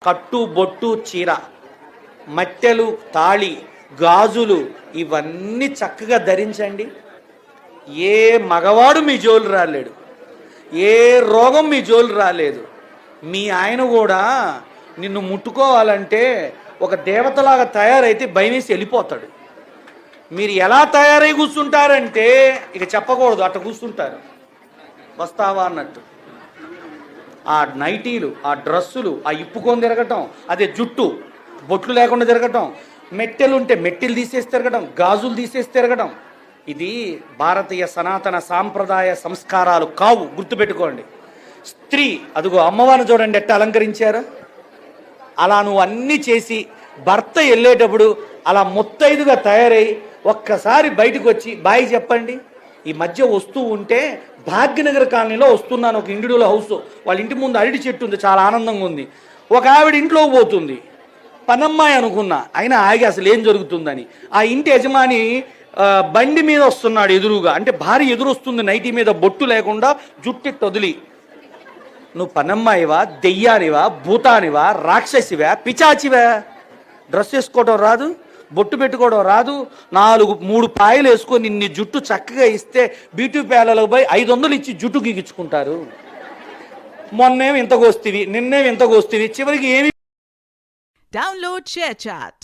కట్టు బొట్టు చీర, మట్టెలు తాళి, గాజులు ఇవన్నీ చక్కగా ధరించండి. ఏ మగవాడు మీ జోలు రాలేడు, ఏ రోగం మీ జోలు రాలేదు. మీ ఆయన కూడా నిన్ను ముట్టుకోవాలంటే ఒక దేవతలాగా తయారైతే భయమేసి వెళ్ళిపోతాడు. మీరు ఎలా తయారై కూర్చుంటారంటే ఇక చెప్పకూడదు, అట్ట కూర్చుంటారు వస్తావా అన్నట్టు. ఆ నైటీలు, ఆ డ్రస్సులు, ఆ ఇప్పుకొని తిరగటం, అదే జుట్టు బొట్లు లేకుండా తిరగటం, మెట్టెలుంటే మెట్టెలు తీసేసి తిరగడం, గాజులు తీసేసి తిరగడం, ఇది భారతీయ సనాతన సాంప్రదాయ సంస్కారాలు కావు, గుర్తుపెట్టుకోండి. స్త్రీ అదిగో అమ్మవారిని చూడండి ఎట్ట అలంకరించారు. అలా నువ్వు అన్నీ చేసి భర్త వెళ్ళేటప్పుడు అలా ముత్తైదుగా తయారై ఒక్కసారి బయటకు వచ్చి బాయ్ చెప్పండి. ఈ మధ్య వస్తూ ఉంటే భాగ్యనగర్ కాలనీలో వస్తున్నాను, ఒక ఇండివిజువల్ హౌస్, వాళ్ళ ఇంటి ముందు అరటి చెట్టు ఉంది, చాలా ఆనందంగా ఉంది. ఒక ఆవిడ ఇంట్లో పోతుంది, పనమ్మాయి అనుకున్నా, అయినా ఆగి అసలు ఏం జరుగుతుందని. ఆ ఇంటి యజమాని బండి మీద వస్తున్నాడు ఎదురుగా, అంటే భార్య ఎదురు వస్తుంది, నైటీ మీద బొట్టు లేకుండా జుట్టెట్టు వదిలి. నువ్వు పనమ్మాయివా, దెయ్యానివా, భూతానివా, రాక్షసివా, పిచాచివా? డ్రెస్ వేసుకోవడం రాదు, బొట్టు పెట్టుకోవడం రాదు, 3 పాయలు వేసుకొని నిన్ను జుట్టు చక్కగా ఇస్తే బ్యూటీ పార్లర్లకు పోయి 500 ఇచ్చి జుట్టు గీగించుకుంటారు. మొన్నేమి ఇంత గోస్తివి, నిన్నేమి ఇంత గోస్తివి, చివరికి ఏమి. Download ShareChat.